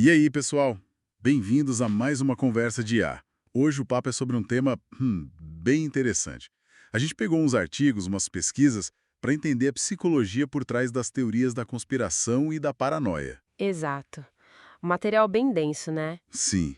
E aí, pessoal? Bem-vindos a mais uma conversa de IA. Hoje o papo é sobre um tema bem interessante. A gente pegou uns artigos, umas pesquisas, para entender a psicologia por trás das teorias da conspiração e da paranoia. Exato. Um material bem denso, né? Sim.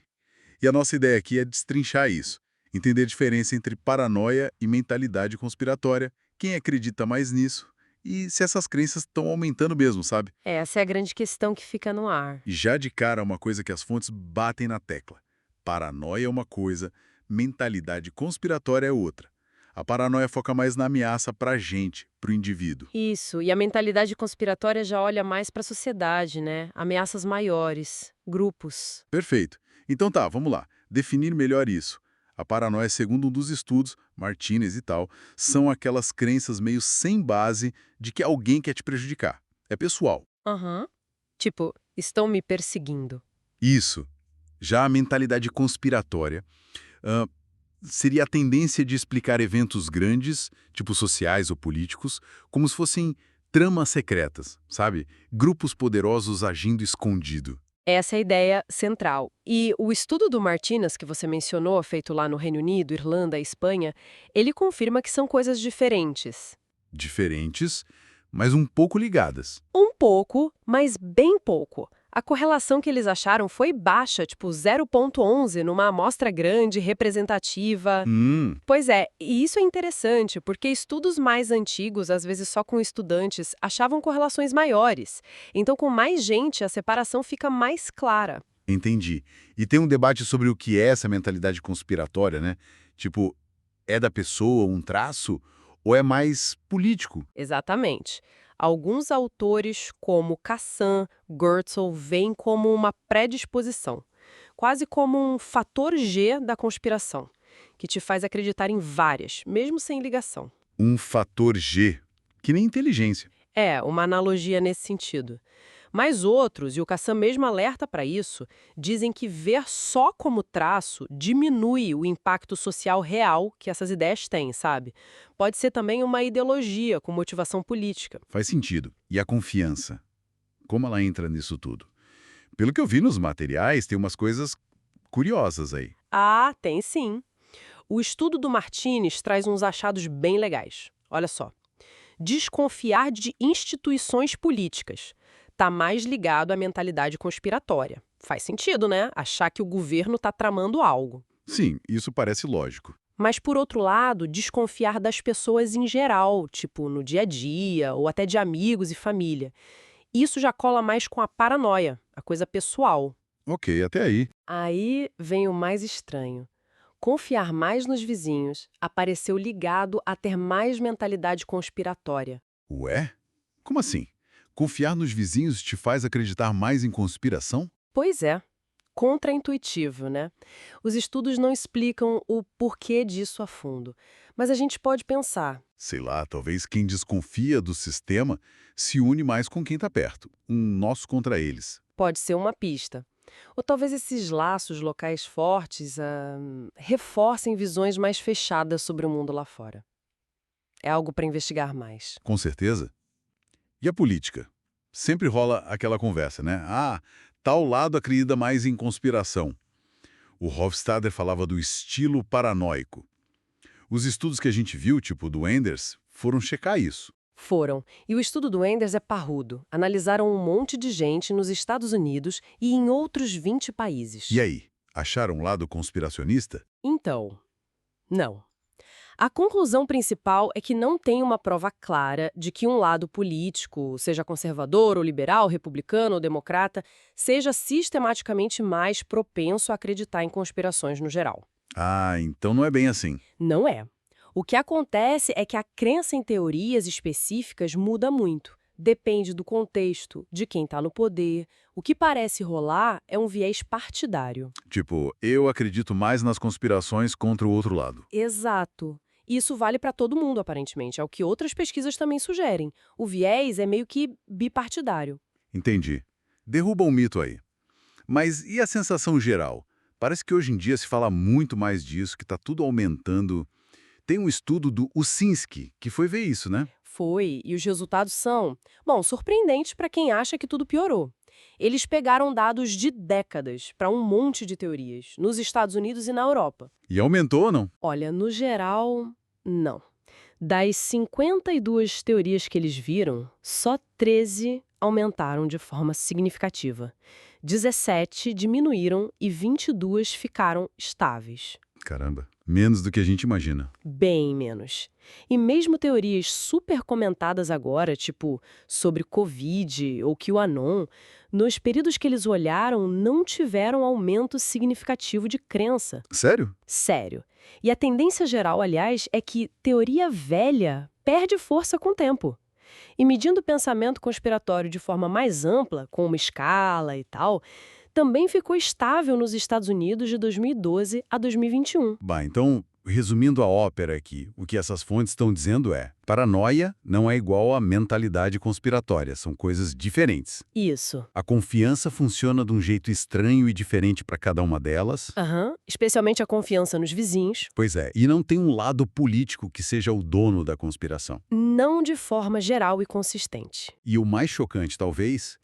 E a nossa ideia aqui é destrinchar isso, entender a diferença entre paranoia e mentalidade conspiratória, quem acredita mais nisso e se essas crenças estão aumentando mesmo, sabe? Essa é a grande questão que fica no ar. E já de cara, uma coisa que as fontes batem na tecla. Paranoia é uma coisa, mentalidade conspiratória é outra. A paranoia foca mais na ameaça pra gente, pro indivíduo. Isso, e a mentalidade conspiratória já olha mais para a sociedade, né? Ameaças maiores, grupos. Perfeito. Então tá, vamos lá. Definir melhor isso. A paranoia, segundo um dos estudos, Martinez e tal, são aquelas crenças meio sem base de que alguém quer te prejudicar. É pessoal. Aham. Tipo, estão me perseguindo. Isso. Já a mentalidade conspiratória seria a tendência de explicar eventos grandes, tipo sociais ou políticos, como se fossem tramas secretas, sabe? Grupos poderosos agindo escondido. Essa é a ideia central. E o estudo do Martinez, que você mencionou, feito lá no Reino Unido, Irlanda e Espanha, ele confirma que são coisas diferentes. Diferentes, mas um pouco ligadas. Um pouco, mas bem pouco. A correlação que eles acharam foi baixa, tipo 0,11 numa amostra grande, representativa. Hum, Pois é, e isso é interessante, porque estudos mais antigos, às vezes só com estudantes, achavam correlações maiores. Então, com mais gente, a separação fica mais clara. entendi. E tem um debate sobre o que é essa mentalidade conspiratória, né? Tipo, é da pessoa um traço ou é mais político? Exatamente. Alguns autores, como Kassan, Goertzel, veem como uma predisposição, quase como um fator G da conspiração, que te faz acreditar em várias, mesmo sem ligação. Um fator G, que nem inteligência. É, uma analogia nesse sentido. Mas outros, e o Kassan mesmo alerta para isso, dizem que ver só como traço diminui o impacto social real que essas ideias têm, sabe? Pode ser também uma ideologia com motivação política. Faz sentido. E a confiança? Como ela entra nisso tudo? Pelo que eu vi nos materiais, tem umas coisas curiosas aí. Ah, tem sim. O estudo do Martinez traz uns achados bem legais. Olha só. Desconfiar de instituições políticas está mais ligado à mentalidade conspiratória. Faz sentido, né? Achar que o governo está tramando algo. Sim, isso parece lógico. Mas, por outro lado, desconfiar das pessoas em geral, tipo no dia a dia, ou até de amigos e família. Isso já cola mais com a paranoia, a coisa pessoal. Ok, até aí. Aí vem o mais estranho. Confiar mais nos vizinhos apareceu ligado a ter mais mentalidade conspiratória. Ué? Como assim? Confiar nos vizinhos te faz acreditar mais em conspiração? Pois é, contraintuitivo, né? Os estudos não explicam o porquê disso a fundo, mas a gente pode pensar. Sei lá, talvez quem desconfia do sistema se une mais com quem está perto. Um nós contra eles. Pode ser uma pista. Ou talvez esses laços locais fortes reforcem visões mais fechadas sobre o mundo lá fora. É algo para investigar mais. Com certeza. E a política? Sempre rola aquela conversa, né? Ah, tal lado acredita mais em conspiração. O Hofstadter falava do estilo paranoico. Os estudos que a gente viu, tipo do Enders, foram checar isso. Foram. E o estudo do Enders é parrudo. Analisaram um monte de gente nos Estados Unidos e em outros 20 E países. aí, acharam um lado conspiracionista? Então, não. A conclusão principal é que não tem uma prova clara de que um lado político, seja conservador ou liberal, republicano ou democrata, seja sistematicamente mais propenso a acreditar em conspirações no geral. Ah, então não é bem assim. Não é. O que acontece é que a crença em teorias específicas muda muito. Depende do contexto, de quem está no poder. O que parece rolar é um viés partidário. Tipo, eu acredito mais nas conspirações contra o outro lado. Exato. Isso vale para todo mundo, aparentemente. É o que outras pesquisas também sugerem. O viés é meio que bipartidário. Entendi. Derruba um mito aí. Mas e a sensação geral? Parece que hoje em dia se fala muito mais disso, que está tudo aumentando. Tem um estudo do Usinski, que foi ver isso, né? Foi, e os resultados são, bom, surpreendentes para quem acha que tudo piorou. Eles pegaram dados de décadas para um monte de teorias, nos Estados Unidos e na Europa. E aumentou ou não? Olha, no geral, não. Das 52 teorias que eles viram, só 13 aumentaram de forma significativa. 17 diminuíram e 22 ficaram estáveis. Caramba, menos do que a gente imagina. Bem menos. E mesmo teorias super comentadas agora, tipo sobre Covid ou QAnon, nos períodos que eles olharam não tiveram aumento significativo de crença. Sério? Sério. E a tendência geral, aliás, é que teoria velha perde força com o tempo. E medindo o pensamento conspiratório de forma mais ampla, com uma escala e tal, também ficou estável nos Estados Unidos de 2012 a 2021. Bah, então, resumindo a ópera aqui, o que essas fontes estão dizendo é: paranoia não é igual a mentalidade conspiratória, são coisas diferentes. Isso. A confiança funciona de um jeito estranho e diferente para cada uma delas. Especialmente a confiança nos vizinhos. Pois é, e não tem um lado político que seja o dono da conspiração. Não de forma geral e consistente. E o mais chocante, talvez,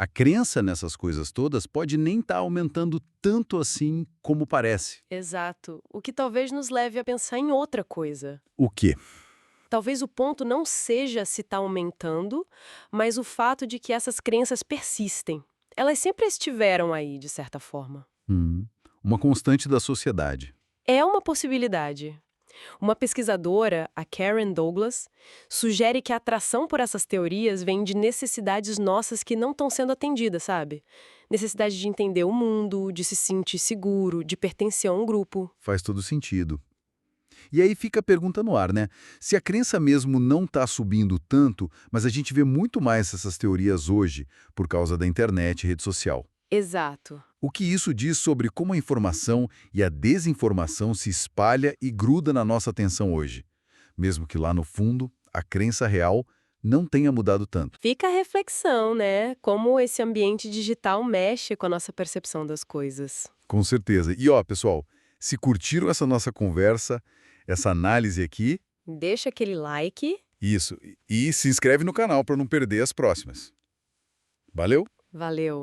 a crença nessas coisas todas pode nem estar aumentando tanto assim como parece. Exato. O que talvez nos leve a pensar em outra coisa. O quê? Talvez o ponto não seja se está aumentando, mas o fato de que essas crenças persistem. Elas sempre estiveram aí, de certa forma. Uma constante da sociedade. É uma possibilidade. Uma pesquisadora, a Karen Douglas, sugere que a atração por essas teorias vem de necessidades nossas que não estão sendo atendidas, sabe? Necessidade de entender o mundo, de se sentir seguro, de pertencer a um grupo. Faz todo sentido. E aí fica a pergunta no ar, né? Se a crença mesmo não está subindo tanto, mas a gente vê muito mais essas teorias hoje por causa da internet e rede social. Exato. O que isso diz sobre como a informação e a desinformação se espalha e gruda na nossa atenção hoje, mesmo que lá no fundo a crença real não tenha mudado tanto. Fica a reflexão, né? Como esse ambiente digital mexe com a nossa percepção das coisas. Com certeza. E ó, pessoal, se curtiram essa nossa conversa, essa análise aqui, Deixa aquele like. isso, e se inscreve no canal para não perder as próximas. Valeu? Valeu!